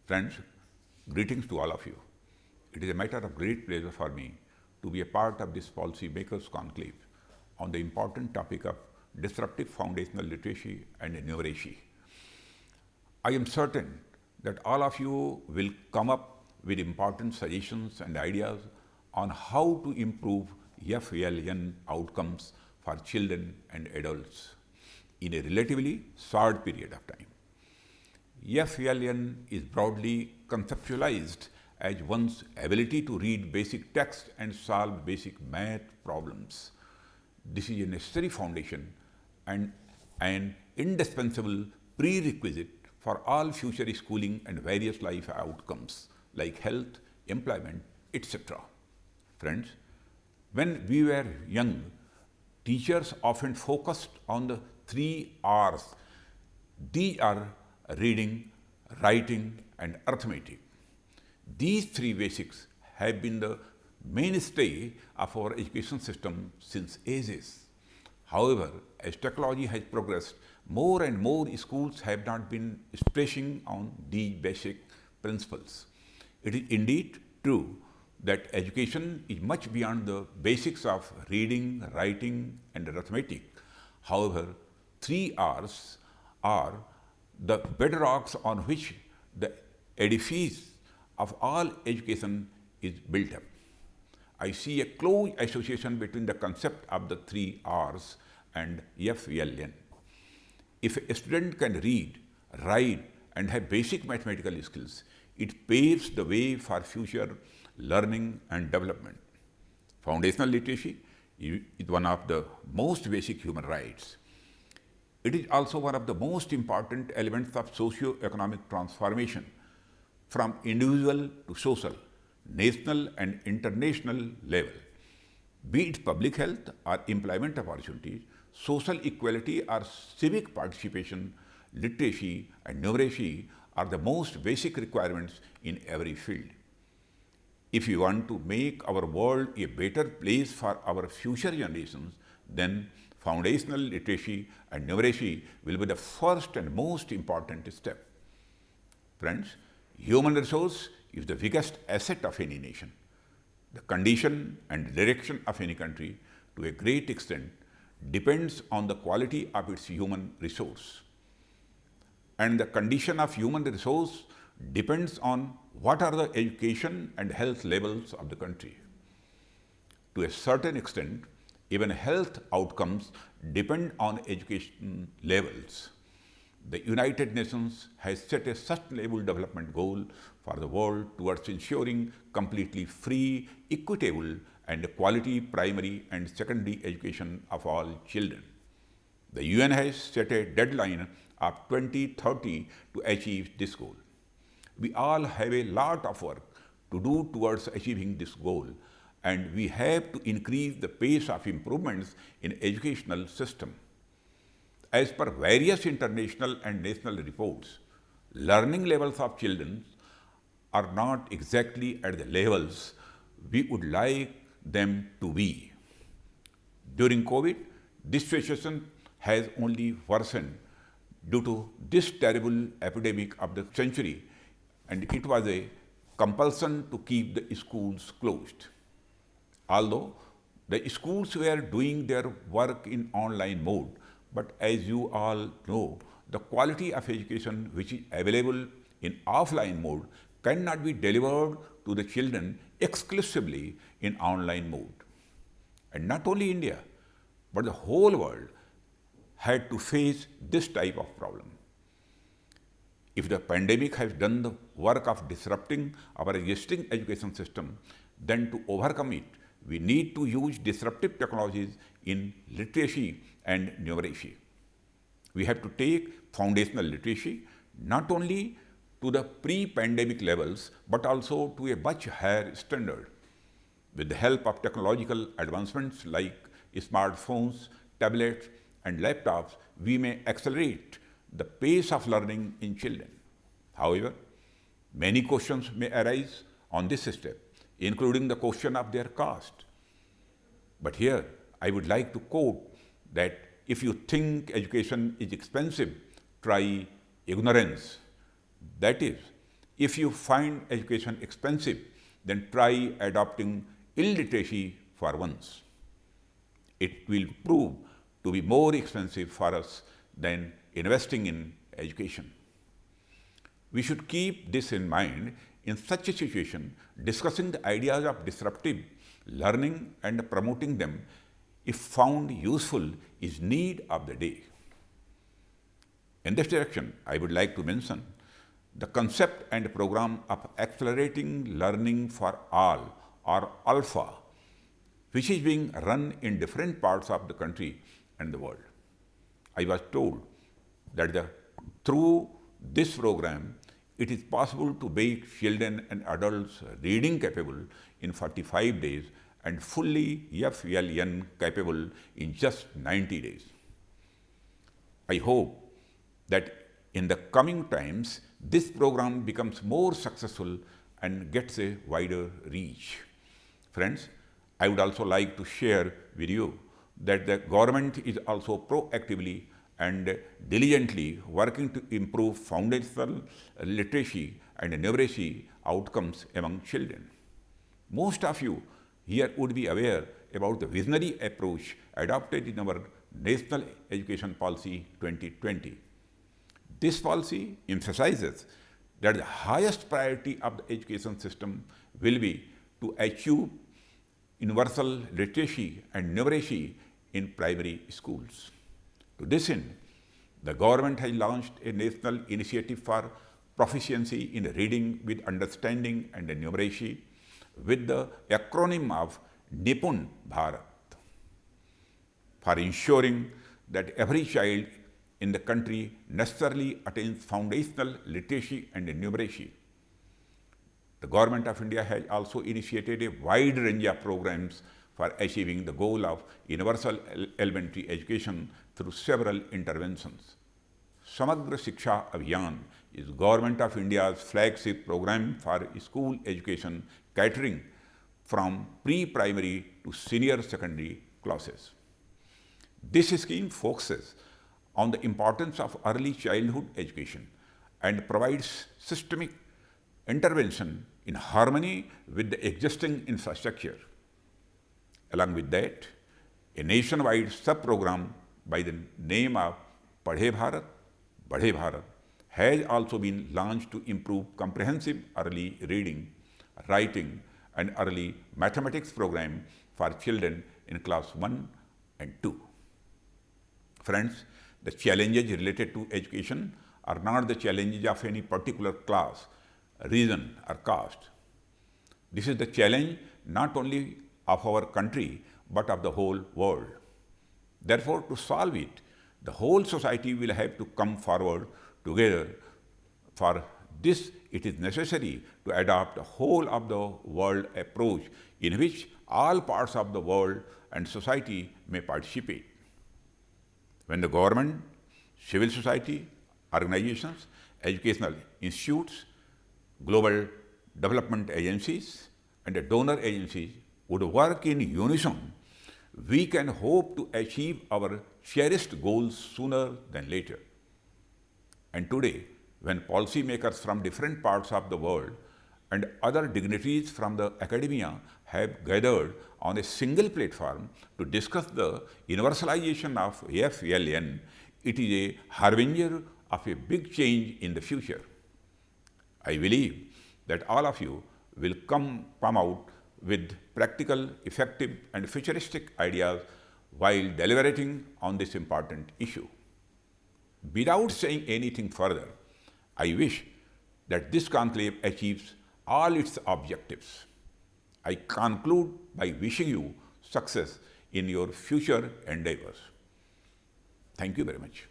Friends, greetings to all of you. It is a matter of great pleasure for me to be a part of this policy makers conclave on the important topic of disruptive foundational literacy and numeracy. I am certain that all of you will come up with important suggestions and ideas on how to improve FLN outcomes for children and adults in a relatively short period of time. FLN is broadly conceptualized as one's ability to read basic text and solve basic math problems. This is a necessary foundation and an indispensable prerequisite for all future schooling and various life outcomes like health, employment, etc. Friends, when we were young, teachers often focused on the 3 R's. These are reading, writing, and arithmetic. These 3 basics have been the mainstay of our education system since ages. However, as technology has progressed, more and more schools have not been stressing on these basic principles. It is indeed true that education is much beyond the basics of reading, writing, and arithmetic. However, 3 R's are the bedrocks on which the edifice of all education is built up. I see a close association between the concept of the 3 R's and FLN. If a student can read, write, and have basic mathematical skills, it paves the way for future learning and development. Foundational literacy is one of the most basic human rights. It is also one of the most important elements of socio-economic transformation from individual to social, national and international level. Be it public health or employment opportunities, social equality or civic participation, literacy and numeracy are the most basic requirements in every field. If we want to make our world a better place for our future generations, then foundational literacy and numeracy will be the first and most important step. Friends, human resource is the biggest asset of any nation. The condition and direction of any country, to a great extent, depends on the quality of its human resource. And the condition of human resource depends on what are the education and health levels of the country. To a certain extent, even health outcomes depend on education levels. The United Nations has set a sustainable development goal for the world towards ensuring completely free, equitable, and quality primary and secondary education of all children. The UN has set a deadline of 2030 to achieve this goal. We all have a lot of work to do towards achieving this goal, and we have to increase the pace of improvements in educational system. As per various international and national reports, learning levels of children are not exactly at the levels we would like them to be. During COVID, this situation has only worsened due to this terrible epidemic of the century, and it was a compulsion to keep the schools closed. Although the schools were doing their work in online mode, but as you all know, the quality of education which is available in offline mode cannot be delivered to the children exclusively in online mode. And not only India, but the whole world had to face this type of problem. If the pandemic has done the work of disrupting our existing education system, then to overcome it, we need to use disruptive technologies in literacy and numeracy. We have to take foundational literacy not only to the pre-pandemic levels, but also to a much higher standard. With the help of technological advancements like smartphones, tablets, and laptops, we may accelerate the pace of learning in children. However, many questions may arise on this step, including the question of their cost. But here, I would like to quote that if you think education is expensive, try ignorance. That is, If you find education expensive, then try adopting illiteracy for once. It will prove to be more expensive for us than investing in education. We should keep this in mind in such a situation. Discussing the ideas of disruptive learning and promoting them, if found useful, is need of the day. In this direction, I would like to mention the concept and program of accelerating learning for all, or ALPHA, which is being run in different parts of the country and the world. I was told that through this program, it is possible to make children and adults reading capable in 45 days and fully FLN capable in just 90 days. I hope that in the coming times, this program becomes more successful and gets a wider reach. Friends, I would also like to share with you that the government is also proactively and diligently working to improve foundational literacy and numeracy outcomes among children. Most of you here would be aware about the visionary approach adopted in our National Education Policy 2020. This policy emphasizes that the highest priority of the education system will be to achieve universal literacy and numeracy in primary schools. To this end, the government has launched a national initiative for proficiency in reading with understanding and numeracy with the acronym of Nipun Bharat, for ensuring that every child in the country necessarily attains foundational literacy and numeracy. The Government of India has also initiated a wide range of programs for achieving the goal of universal elementary education through several interventions. Samagra Shiksha Abhiyan is Government of India's flagship program for school education catering from pre-primary to senior secondary classes. This scheme focuses on the importance of early childhood education and provides systemic intervention in harmony with the existing infrastructure. Along with that, a nationwide sub-program by the name of Padhe Bharat, Badhe Bharat has also been launched to improve comprehensive early reading, writing, and early mathematics program for children in class 1 and 2. Friends, the challenges related to education are not the challenges of any particular class, region, or caste. This is the challenge not only of our country, but of the whole world. Therefore, to solve it, the whole society will have to come forward together. For this, it is necessary to adopt a whole of the world approach in which all parts of the world and society may participate. When the government, civil society, organizations, educational institutes, global development agencies, and donor agencies would work in unison, we can hope to achieve our cherished goals sooner than later. And today, when policymakers from different parts of the world and other dignitaries from the academia have gathered on a single platform to discuss the universalization of FLN, it is a harbinger of a big change in the future. I believe that all of you will come out with practical, effective, and futuristic ideas while deliberating on this important issue. Without saying anything further, I wish that this conclave achieves all its objectives. I conclude by wishing you success in your future endeavors. Thank you very much.